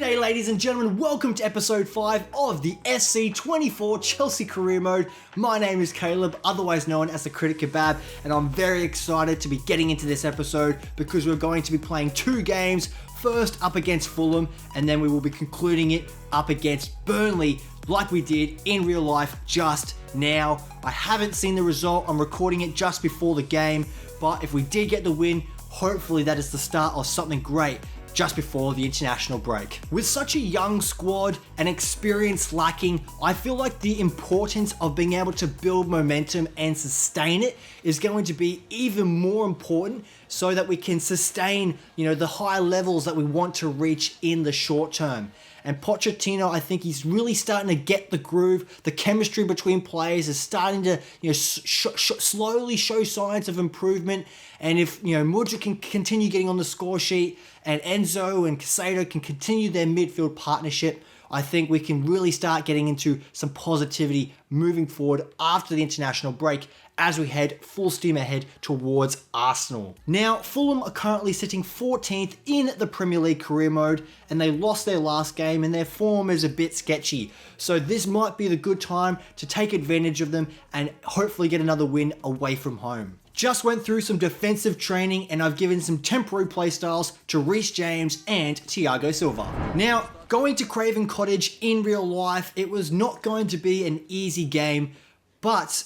G'day ladies and gentlemen, welcome to episode 5 of the SC24 Chelsea Career Mode. My name is Caleb, otherwise known as the Critic Kebab, and I'm very excited to be getting into this episode because we're going to be playing 2 games, first up against Fulham, and then we will be concluding it up against Burnley like we did in real life just now. I haven't seen the result, I'm recording it just before the game, but if we did get the win, hopefully that is the start of something great just before the international break. With such a young squad and experience lacking, I feel like the importance of being able to build momentum and sustain it is going to be even more important so that we can sustain, the high levels that we want to reach in the short term. And Pochettino, I think he's really starting to get the groove. The chemistry between players is starting to, slowly show signs of improvement. And if, Mudryk can continue getting on the score sheet and Enzo and Casado can continue their midfield partnership, I think we can really start getting into some positivity moving forward after the international break as we head full steam ahead towards Arsenal. Now, Fulham are currently sitting 14th in the Premier League career mode, and they lost their last game and their form is a bit sketchy. So this might be the good time to take advantage of them and hopefully get another win away from home. Just went through some defensive training and I've given some temporary playstyles to Reece James and Thiago Silva. Now, going to Craven Cottage in real life, it was not going to be an easy game, but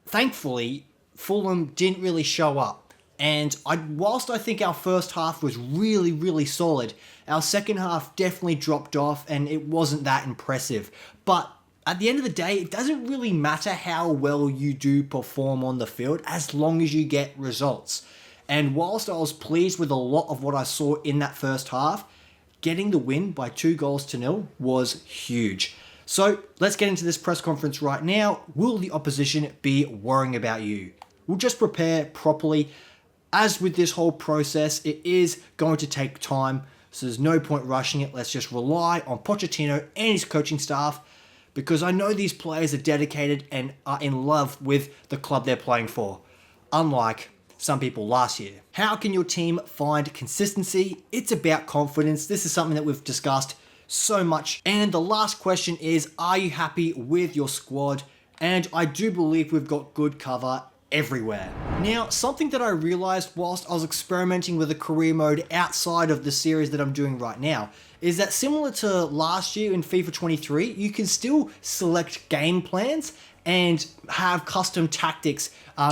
thankfully, Fulham didn't really show up. And whilst I think our first half was really solid, our second half definitely dropped off and it wasn't that impressive. But at the end of the day, it doesn't really matter how well you do perform on the field as long as you get results. And whilst I was pleased with a lot of what I saw in that first half, getting the win by 2-0 was huge. So let's get into this press conference right now. Will the opposition be worrying about you? We'll just prepare properly. As with this whole process, it is going to take time, so there's no point rushing it. Let's just rely on Pochettino and his coaching staff, because I know these players are dedicated and are in love with the club they're playing for, unlike some people last year. How can your team find consistency? It's about confidence. This is something that we've discussed so much. And the last question is, are you happy with your squad? And I do believe we've got good cover everywhere. Now, something that I realized whilst I was experimenting with the career mode outside of the series that I'm doing right now is that similar to last year in FIFA 23, you can still select game plans and have custom tactics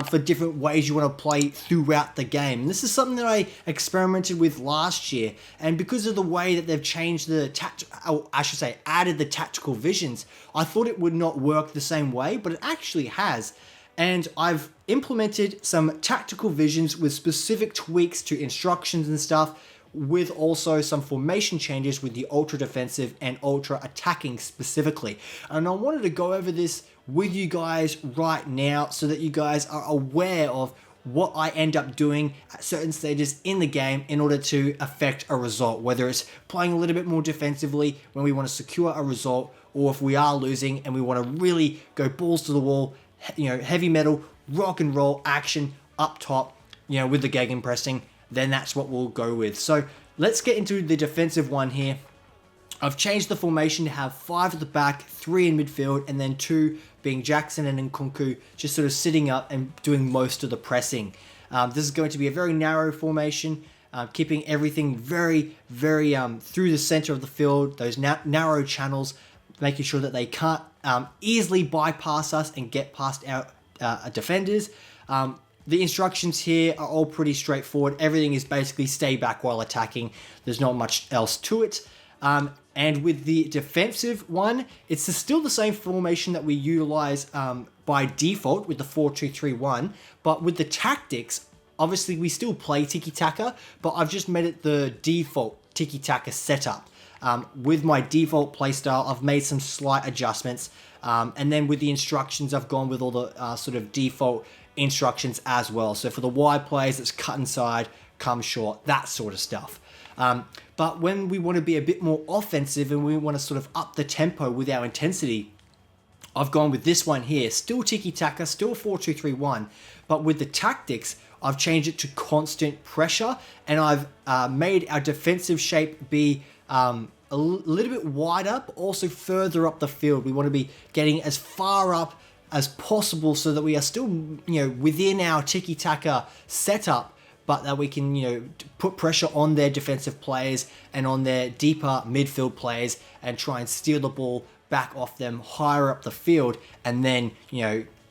for different ways you want to play throughout the game. And this is something that I experimented with last year, and because of the way that they've changed the added the tactical visions, I thought it would not work the same way, but it actually has. And I've implemented some tactical visions with specific tweaks to instructions and stuff, with also some formation changes with the ultra defensive and ultra attacking specifically. And I wanted to go over this with you guys right now so that you guys are aware of what I end up doing at certain stages in the game in order to affect a result, whether it's playing a little bit more defensively when we want to secure a result, or if we are losing and we want to really go balls to the wall, heavy metal, rock and roll action up top, with the gegenpressing, then that's what we'll go with. So let's get into the defensive one here. I've changed the formation to have 5 at the back, 3 in midfield, and then 2 being Jackson and Nkunku just sort of sitting up and doing most of the pressing. This is going to be a very narrow formation, keeping everything very through the center of the field, those narrow channels, making sure that they can't easily bypass us and get past our defenders. The instructions here are all pretty straightforward. Everything is basically stay back while attacking. There's not much else to it. And with the defensive one, it's still the same formation that we utilize by default with the 4-2-3-1. But with the tactics, obviously we still play tiki-taka, but I've just made it the default tiki-taka setup. With my default playstyle, I've made some slight adjustments. And then with the instructions, I've gone with all the sort of default instructions as well. So for the wide plays, it's cut inside, come short, that sort of stuff. But when we want to be a bit more offensive and we want to sort of up the tempo with our intensity, I've gone with this one here. Still tiki-taka, still 4-2-3-1, but with the tactics, I've changed it to constant pressure, and I've made our defensive shape be little bit wider, but also further up the field. We want to be getting as far up as possible so that we are still, within our tiki-taka setup, but that we can, put pressure on their defensive players and on their deeper midfield players and try and steal the ball back off them higher up the field and then,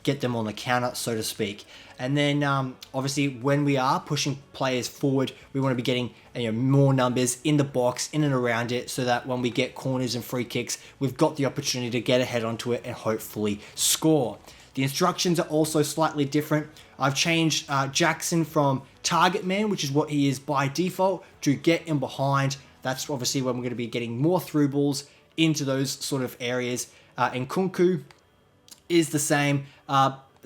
get them on the counter, so to speak. And then obviously when we are pushing players forward, we want to be getting more numbers in the box, in and around it, so that when we get corners and free kicks, we've got the opportunity to get ahead onto it and hopefully score. The instructions are also slightly different. I've changed Jackson from target man, which is what he is by default, to get in behind. That's obviously when we're going to be getting more through balls into those sort of areas. And Kunku is the same.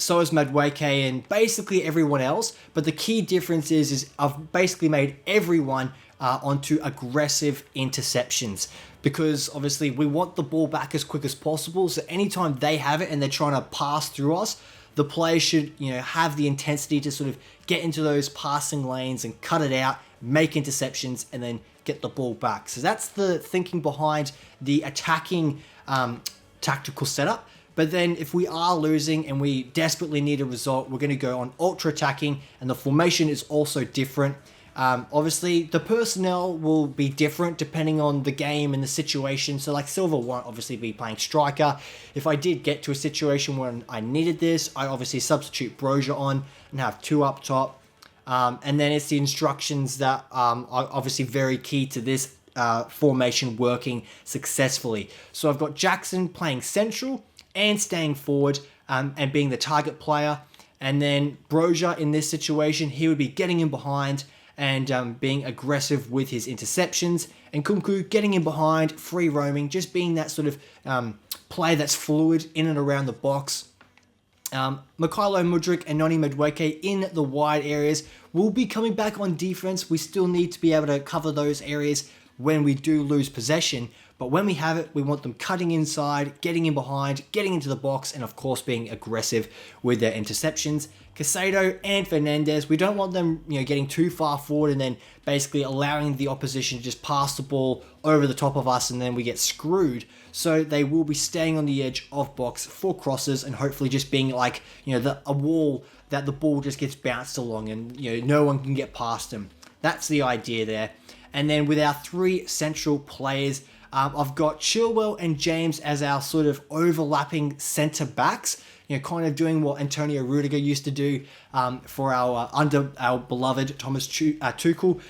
So is Madueke and basically everyone else. But the key difference is I've basically made everyone onto aggressive interceptions, because obviously we want the ball back as quick as possible. So anytime they have it and they're trying to pass through us, the player should have the intensity to sort of get into those passing lanes and cut it out, make interceptions, and then get the ball back. So that's the thinking behind the attacking tactical setup. But then if we are losing and we desperately need a result, we're going to go on ultra attacking, and the formation is also different. Obviously, the personnel will be different depending on the game and the situation. So like Silva won't obviously be playing striker. If I did get to a situation where I needed this, I obviously substitute Broja on and have two up top. And then it's the instructions that are obviously very key to this formation working successfully. So I've got Jackson playing central and staying forward and being the target player. And then Broja in this situation, he would be getting in behind and being aggressive with his interceptions. And Kunku getting in behind, free roaming, just being that sort of player that's fluid in and around the box. Mikhailo Mudryk and Noni Madueke in the wide areas will be coming back on defense. We still need to be able to cover those areas when we do lose possession. But when we have it, we want them cutting inside, getting in behind, getting into the box, and of course being aggressive with their interceptions. Casado and Fernandez, we don't want them getting too far forward and then basically allowing the opposition to just pass the ball over the top of us and then we get screwed. So they will be staying on the edge of box for crosses and hopefully just being like a wall that the ball just gets bounced along and no one can get past them. That's the idea there. And then with our three central players, I've got Chilwell and James as our sort of overlapping centre backs, kind of doing what Antonio Rudiger used to do for under our beloved Thomas Tuchel,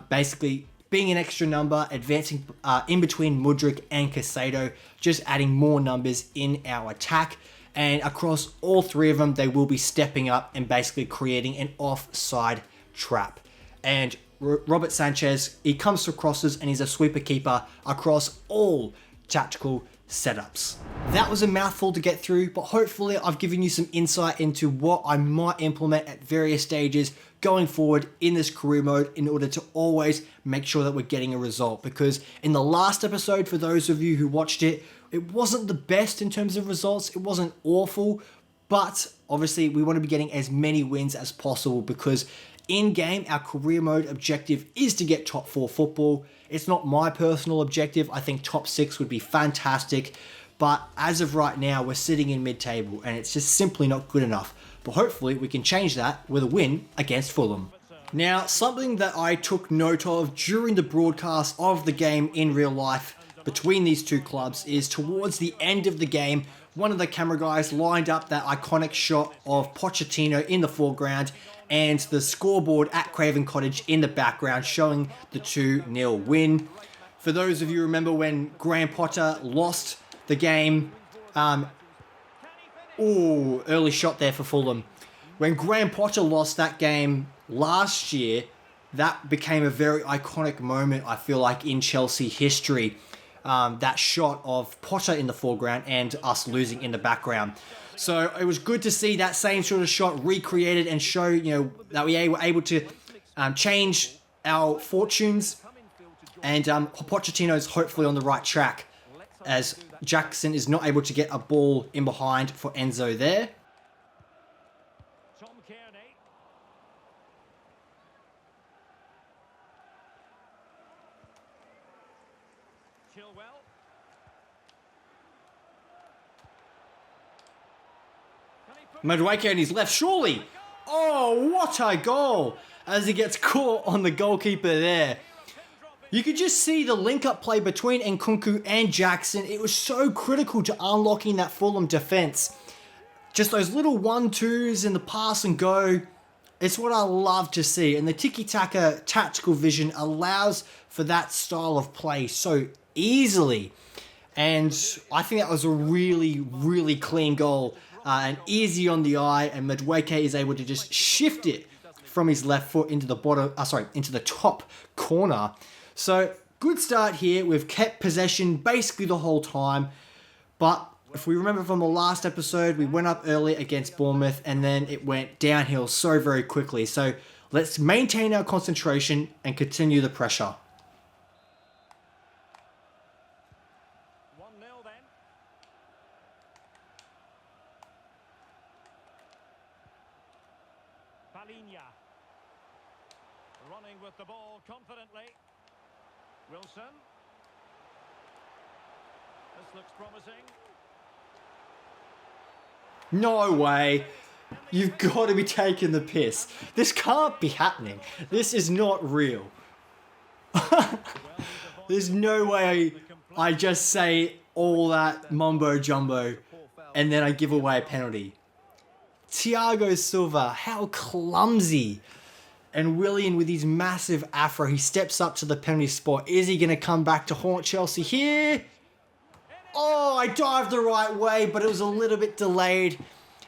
basically being an extra number, advancing in between Mudryk and Casado, just adding more numbers in our attack. And across all three of them, they will be stepping up and basically creating an offside trap. And Robert Sanchez, he comes to crosses and he's a sweeper keeper across all tactical setups. That was a mouthful to get through, but hopefully I've given you some insight into what I might implement at various stages going forward in this career mode in order to always make sure that we're getting a result. Because in the last episode, for those of you who watched it, it wasn't the best in terms of results. It wasn't awful, but obviously we want to be getting as many wins as possible because in-game, our career mode objective is to get top 4 football. It's not my personal objective. I think top 6 would be fantastic. But as of right now, we're sitting in mid-table and it's just simply not good enough. But hopefully we can change that with a win against Fulham. Now, something that I took note of during the broadcast of the game in real life between these two clubs is towards the end of the game, one of the camera guys lined up that iconic shot of Pochettino in the foreground and the scoreboard at Craven Cottage in the background showing the 2-0 win. For those of you who remember when Graham Potter lost the game, early shot there for Fulham. When Graham Potter lost that game last year, that became a very iconic moment, I feel like, in Chelsea history. That shot of Potter in the foreground and us losing in the background. So it was good to see that same sort of shot recreated and show, that we were able to change our fortunes. And Pochettino is hopefully on the right track as Jackson is not able to get a ball in behind for Enzo there. Madueke on his left, surely. Oh, what a goal! As he gets caught on the goalkeeper there. You could just see the link-up play between Nkunku and Jackson. It was so critical to unlocking that Fulham defence. Just those little 1-2s in the pass and go. It's what I love to see. And the tiki-taka tactical vision allows for that style of play so easily. And I think that was a really, really clean goal. And easy on the eye. And Madueke is able to just shift it from his left foot into the into the top corner. So, good start here. We've kept possession basically the whole time. But if we remember from the last episode, we went up early against Bournemouth and then it went downhill so very quickly. So, let's maintain our concentration and continue the pressure. 1-0 then. Palinha. Running with the ball confidently. Wilson. This looks promising. No way. You've got to be taking the piss. This can't be happening. This is not real. There's no way I just say all that mumbo jumbo and then I give away a penalty. Thiago Silva, how clumsy. And Willian with his massive afro, he steps up to the penalty spot. Is he going to come back to haunt Chelsea here? Oh, I dived the right way, but it was a little bit delayed.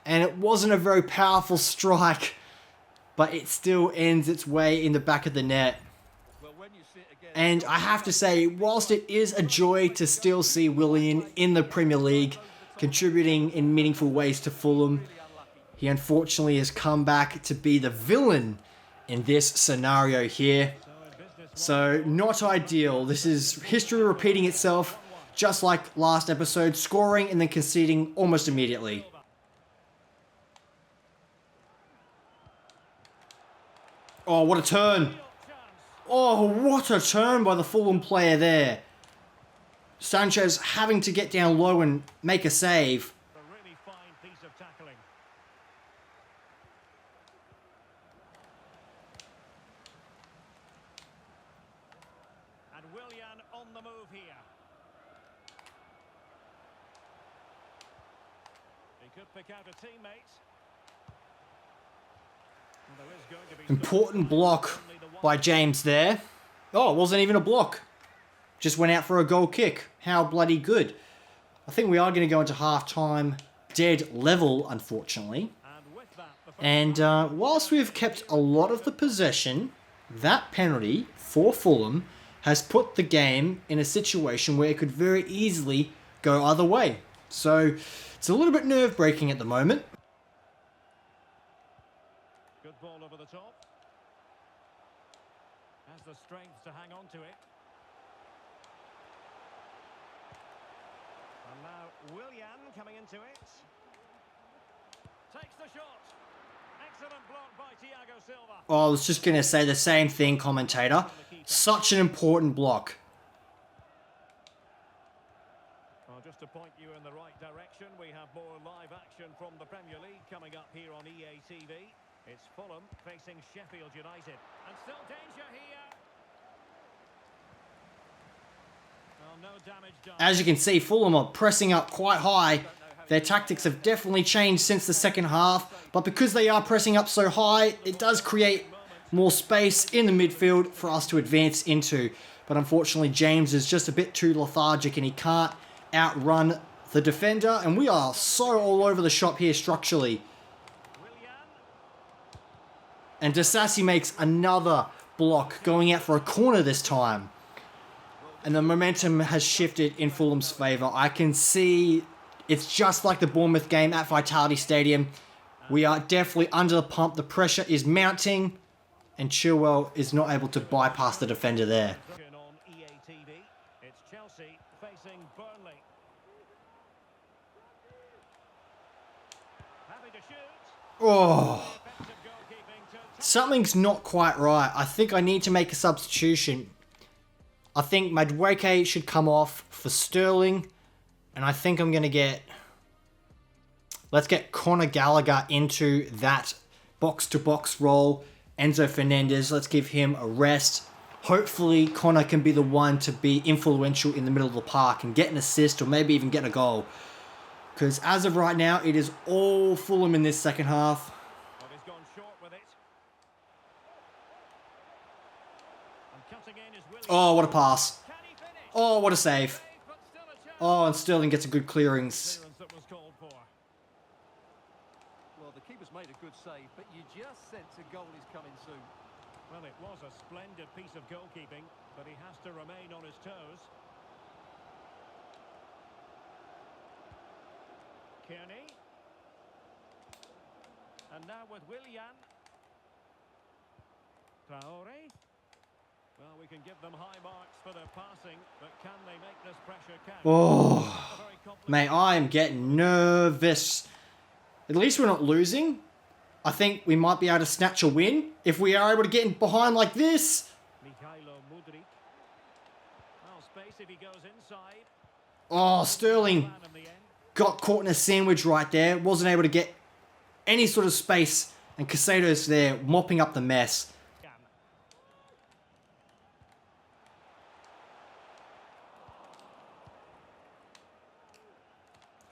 And it wasn't a very powerful strike. But it still ends its way in the back of the net. And I have to say, whilst it is a joy to still see Willian in the Premier League, contributing in meaningful ways to Fulham, he unfortunately has come back to be the villain in this scenario here. So, not ideal. This is history repeating itself, just like last episode, scoring and then conceding almost immediately. Oh, what a turn. Oh, what a turn by the Fulham player there. Sanchez having to get down low and make a save. A really fine piece of tackling. And Willian on the move here. He could pick out a teammate. Well, there is going to be Important block by James there. Oh, it wasn't even a block. Just went out for a goal kick. How bloody good. I think we are going to go into half-time dead level, unfortunately. And whilst we've kept a lot of the possession, that penalty for Fulham has put the game in a situation where it could very easily go either way. So it's a little bit nerve-breaking at the moment. good ball over the top. Has the strength to hang on to it. And now Willian coming into it. Takes the shot. Excellent block by Thiago Silva. Oh, I was just going to say the same thing, commentator. Such an important block. Well, just to point you in the right direction, we have more live action from the Premier League coming up here on EA TV. It's Fulham facing Sheffield United. And still danger here. Well, no damage done. As you can see, Fulham are pressing up quite high. Their tactics have definitely changed since the second half, but because they are pressing up so high, it does create more space in the midfield for us to advance into. But unfortunately, James is just a bit too lethargic and he can't outrun the defender, and we are so all over the shop here structurally. And Disasi makes another block, going out for a corner this time. And the momentum has shifted in Fulham's favour. I can see it's just like the Bournemouth game at Vitality Stadium. We are definitely under the pump. The pressure is mounting. And Chilwell is not able to bypass the defender there. On EA TV, it's Chelsea facing Burnley. Happy to shoot. Oh, Effective goalkeeping to something's not quite right. I think I need to make a substitution. I think Madueke should come off for Sterling. And I think I'm going to get... Let's get Conor Gallagher into that box-to-box role. Enzo Fernandez, let's give him a rest. Hopefully, Conor can be the one to be influential in the middle of the park and get an assist or maybe even get a goal. Because as of right now, it is all Fulham in this second half. Well, he's gone short with it. And cutting in is Williams. Oh, what a pass. Can he finish? Oh, what a save. Save, but still a chance. Oh, and Sterling gets a good clearance. Clearance that was called for. Well, the keeper's made a good save, but you just sense a goal is coming soon. Well, it was a splendid piece of goalkeeping, but he has to remain on his toes. Kearney. And now with Willian. Traore. Well, we can give them high marks for their passing, but can they make this pressure count? Oh, Very complicated. mate, I am getting nervous. At least we're not losing. I think we might be able to snatch a win if we are able to get in behind like this. Mikhailo Mudryk. Well, space if he goes inside. Oh, Sterling Plan in the end. got caught in a sandwich right there. Wasn't able to get any sort of space. And Casado's there mopping up the mess.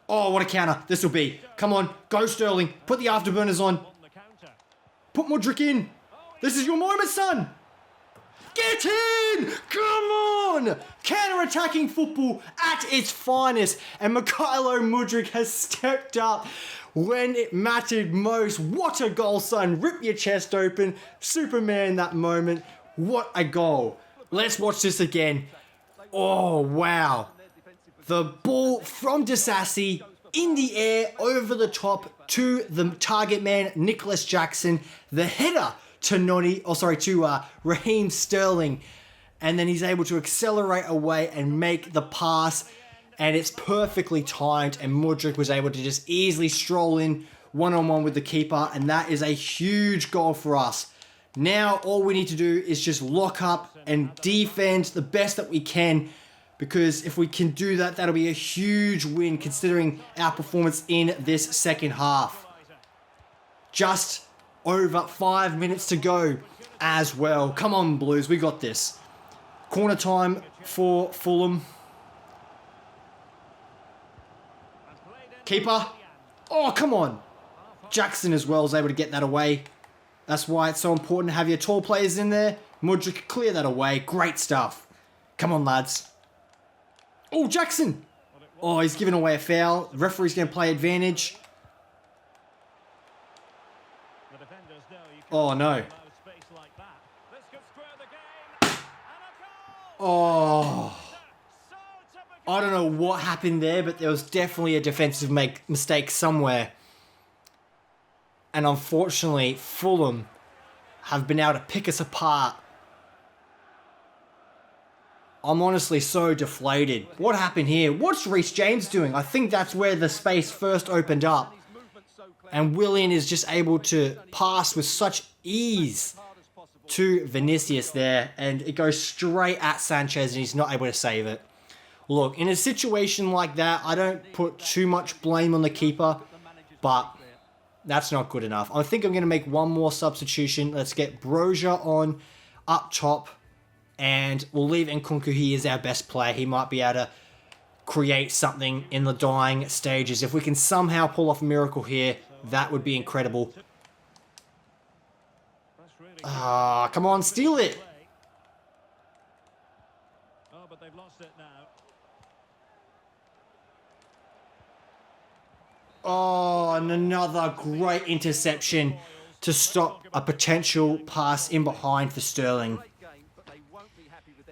Oh, what a counter this will be. Come on, go Sterling. Put the afterburners on. On the counter. Put Mudryk in. This is your moment, son. Get in! Come on! Counter-attacking football at its finest. And Mikhailo Mudryk has stepped up when it mattered most. What a goal, son. Rip your chest open. Superman that moment. What a goal. Let's watch this again. Oh, wow. The ball from Disasi in the air over the top to the target man, Nicholas Jackson. The header to Raheem Sterling. And then he's able to accelerate away and make the pass. And it's perfectly timed. And Mudryk was able to just easily stroll in one-on-one with the keeper. And that is a huge goal for us. Now all we need to do is just lock up and defend the best that we can. Because if we can do that, that'll be a huge win considering our performance in this second half. Just over 5 minutes to go as well. Come on, Blues, we got this. Corner time for Fulham. Keeper. Oh, come on. Jackson as well is able to get that away. That's why it's so important to have your tall players in there. Mudryk, clear that away. Great stuff. Come on, lads. Oh, Jackson. Oh, he's giving away a foul. The referee's going to play advantage. The defenders know you can't Oh, no. allow space like that. This could square the game. And a goal! Oh, So typical. I don't know what happened there, but there was definitely a defensive mistake somewhere. And unfortunately, Fulham have been able to pick us apart. I'm honestly so deflated. What happened here? What's Reece James doing? I think that's where the space first opened up. And Willian is just able to pass with such ease to Vinicius there. And it goes straight at Sanchez and he's not able to save it. Look, in a situation like that, I don't put too much blame on the keeper. But that's not good enough. I think I'm going to make one more substitution. Let's get Broja on up top. And we'll leave Nkunku. He is our best player. He might be able to create something in the dying stages. If we can somehow pull off a miracle here, that would be incredible. Ah, come on, steal it. Oh, but they've lost it now. Oh, and another great interception to stop a potential pass in behind for Sterling.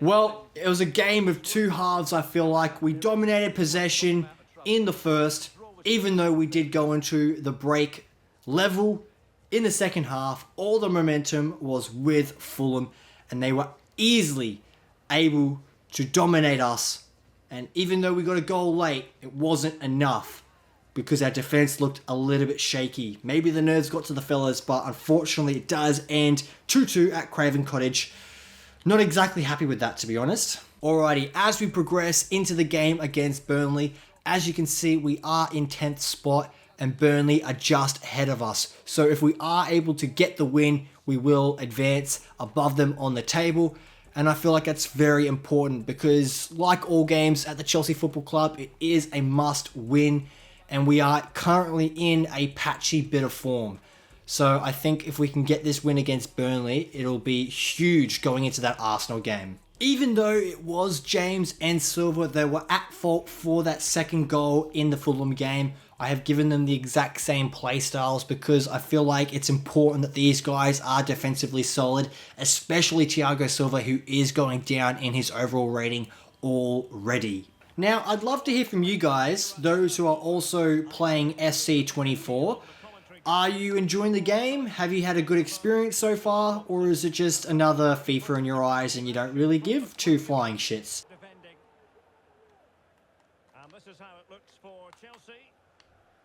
Well, it was a game of two halves, I feel like. We dominated possession in the first, even though we did go into the break level in the second half. All the momentum was with Fulham, and they were easily able to dominate us. And even though we got a goal late, it wasn't enough because our defense looked a little bit shaky. Maybe the nerves got to the fellas, but unfortunately it does end 2-2 at Craven Cottage. Not exactly happy with that, to be honest. Alrighty, as we progress into the game against Burnley, as you can see, we are in 10th spot and Burnley are just ahead of us. So if we are able to get the win, we will advance above them on the table. And I feel like that's very important because like all games at the Chelsea Football Club, it is a must win. And we are currently in a patchy bit of form. So I think if we can get this win against Burnley, it'll be huge going into that Arsenal game. Even though it was James and Silva that were at fault for that second goal in the Fulham game, I have given them the exact same play styles because I feel like it's important that these guys are defensively solid, especially Thiago Silva, who is going down in his overall rating already. Now, I'd love to hear from you guys, those who are also playing SC24. Are you enjoying the game? Have you had a good experience so far? Or is it just another FIFA in your eyes and you don't really give two flying shits? And this is how it looks for Chelsea.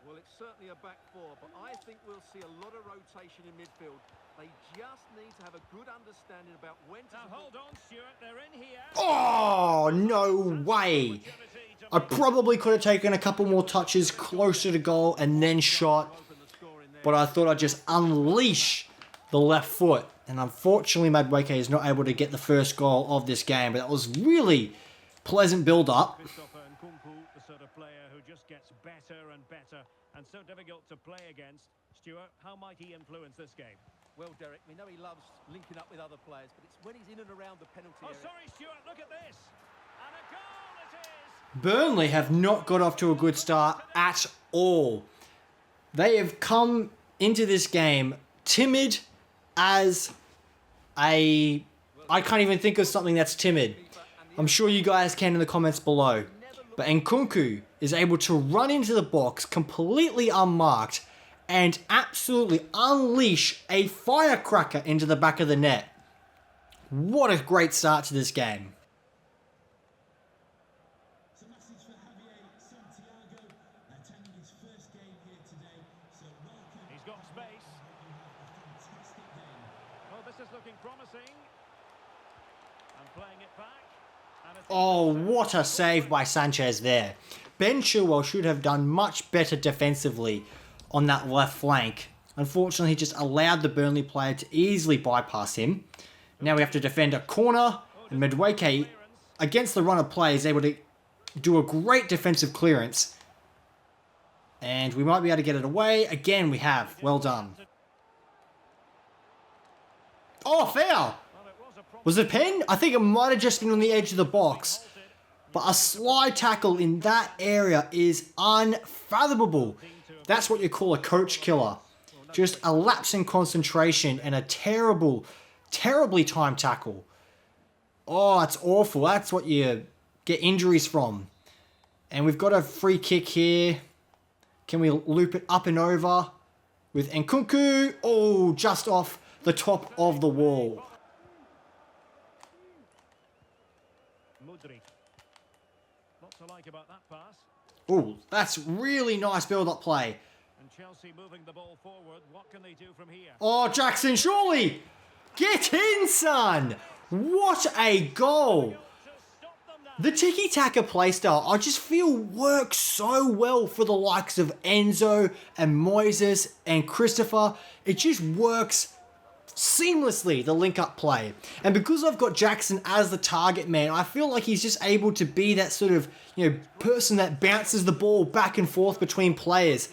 Well, it's certainly a back four, but I think we'll see a lot of rotation in midfield. They just need to have a good understanding about when to... Now hold on, Stuart, they're in here. Oh, no way. I probably could have taken a couple more touches closer to goal and then shot. But I thought I'd just unleash the left foot. And unfortunately, Madueke is not able to get the first goal of this game. But that was really pleasant build-up. The sort of player who just gets better and better and so difficult to play against. Stuart, how might he influence this game? Well, Derek, we know he loves linking up with other players, but it's when he's in and around the penalty area. Oh, sorry, Stuart, look at this. And a goal it is. Burnley have not got off to a good start at all. They have come into this game timid as a... I can't even think of something that's timid. I'm sure you guys can in the comments below. But Nkunku is able to run into the box completely unmarked and absolutely unleash a firecracker into the back of the net. What a great start to this game. He's got space. Oh, this is looking promising. And playing it back. And Oh, what a save by Sanchez there. Ben Chilwell should have done much better defensively on that left flank. Unfortunately, he just allowed the Burnley player to easily bypass him. Now we have to defend a corner. And Madueke, against the run of play, is able to do a great defensive clearance. And we might be able to get it away. Again, we have. Well done. Oh, foul! Was it a pen? I think it might have just been on the edge of the box. But a slide tackle in that area is unfathomable. That's what you call a coach killer. Just a lapse in concentration and a terribly timed tackle. Oh, it's awful. That's what you get injuries from. And we've got a free kick here. Can we loop it up and over with Nkunku? Oh, just off the top of the wall. Mudryk. Lots to like about that pass. Oh, that's really nice build-up play. And Chelsea moving the ball forward. What can they do from here? Oh, Jackson, surely! Get in, son! What a goal! The tiki-taka playstyle, I just feel works so well for the likes of Enzo and Moises and Christopher. It just works seamlessly, the link-up play. And because I've got Jackson as the target man, I feel like he's just able to be that sort of, person that bounces the ball back and forth between players.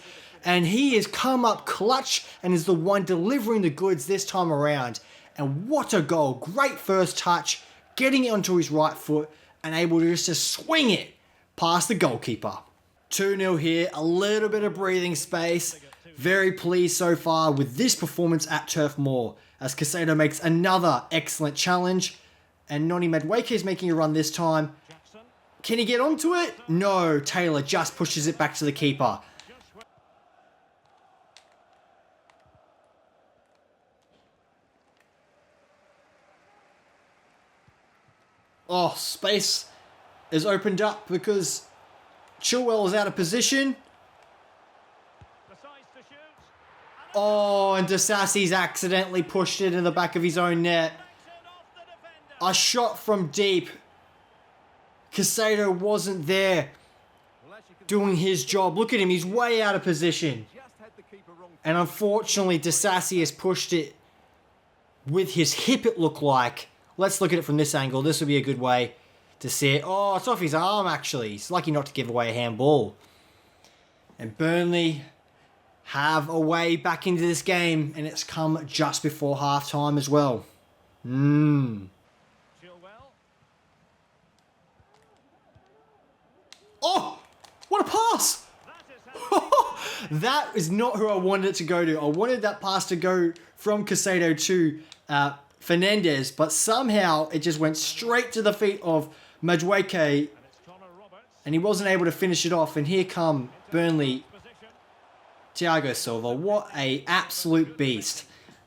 And he has come up clutch and is the one delivering the goods this time around. And what a goal. Great first touch, getting it onto his right foot and able to just swing it past the goalkeeper. 2-0 here, a little bit of breathing space. Very pleased so far with this performance at Turf Moor, as Casado makes another excellent challenge. And Noni Madueke is making a run this time. Can he get onto it? No, Taylor just pushes it back to the keeper. Oh, space is opened up because Chilwell is out of position. Oh, and Disasi's accidentally pushed it in the back of his own net. A shot from deep Casado wasn't there doing his job. Look at him, he's way out of position. And unfortunately, Disasi has pushed it with his hip, it looked like. Let's look at it from this angle. This would be a good way to see it. Oh, it's off his arm, actually. He's lucky not to give away a handball. And Burnley have a way back into this game, and it's come just before half-time as well. Oh, what a pass! That is not who I wanted it to go to. I wanted that pass to go from Casado to Fernandez, but somehow it just went straight to the feet of Madueke, and he wasn't able to finish it off. And here come Burnley, Thiago Silva. What a absolute beast.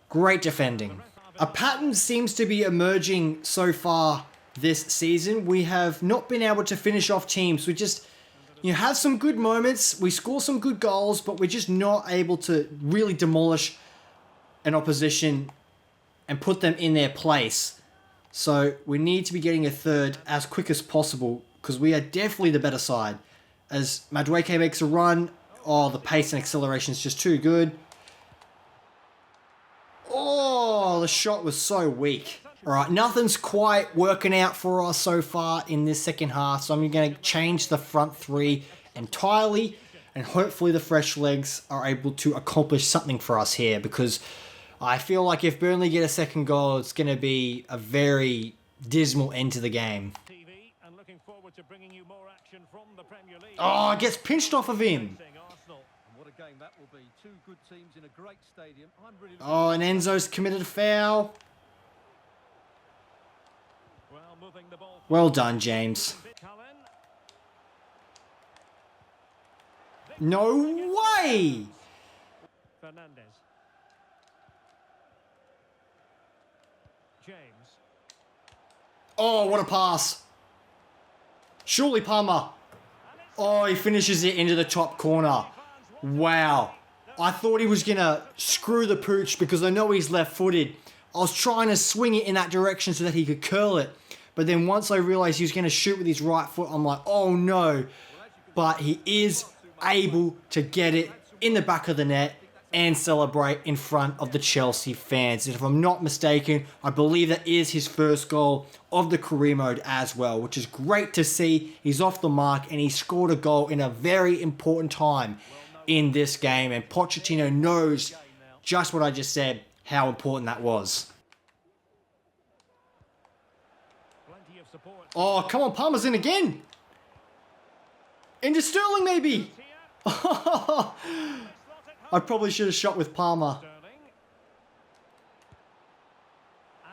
Great defending. A pattern seems to be emerging so far this season. We have not been able to finish off teams. We just have some good moments. We score some good goals, but we're just not able to really demolish an opposition and put them in their place. So we need to be getting a third as quick as possible, because we are definitely the better side. As Madueke makes a run, oh, the pace and acceleration is just too good. Oh, the shot was so weak. All right, nothing's quite working out for us so far in this second half, so I'm going to change the front three entirely, and hopefully the fresh legs are able to accomplish something for us here, because I feel like if Burnley get a second goal, it's going to be a very dismal end to the game. Oh, it gets pinched off of him. Oh, and Enzo's committed a foul. Well done, James. No way! Fernandez. James. Oh, what a pass. Surely Palmer. Oh, he finishes it into the top corner. Wow. I thought he was going to screw the pooch because I know he's left-footed. I was trying to swing it in that direction so that he could curl it. But then once I realized he was going to shoot with his right foot, I'm like, oh no. But he is able to get it in the back of the net and celebrate in front of the Chelsea fans. And if I'm not mistaken, I believe that is his first goal of the career mode as well, which is great to see. He's off the mark and he scored a goal in a very important time in this game. And Pochettino knows just what I just said, how important that was. Oh, come on, Palmer's in again. Into Sterling, maybe. I probably should have shot with Palmer.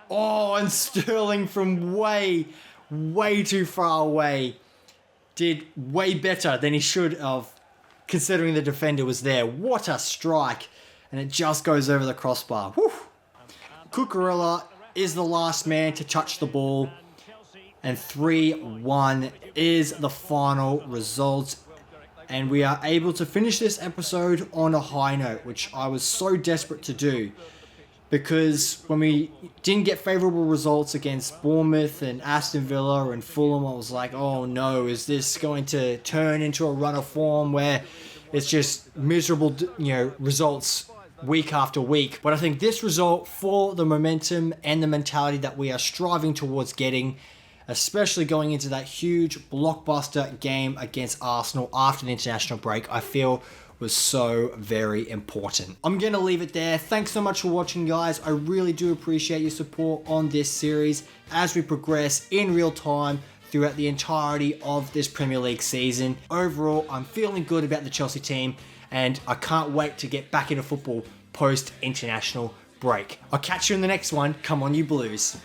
Oh, and Sterling from way too far away did way better than he should have, considering the defender was there. What a strike. And it just goes over the crossbar. Whew. Cucurella is the last man to touch the ball. And 3-1 is the final result. And we are able to finish this episode on a high note, which I was so desperate to do. Because when we didn't get favourable results against Bournemouth and Aston Villa and Fulham, I was like, oh no, is this going to turn into a run of form where it's just miserable, results week after week? But I think this result, for the momentum and the mentality that we are striving towards getting, especially going into that huge blockbuster game against Arsenal after the international break, I feel was so very important. I'm going to leave it there. Thanks so much for watching, guys. I really do appreciate your support on this series as we progress in real time throughout the entirety of this Premier League season. Overall, I'm feeling good about the Chelsea team, and I can't wait to get back into football post-international break. I'll catch you in the next one. Come on, you Blues.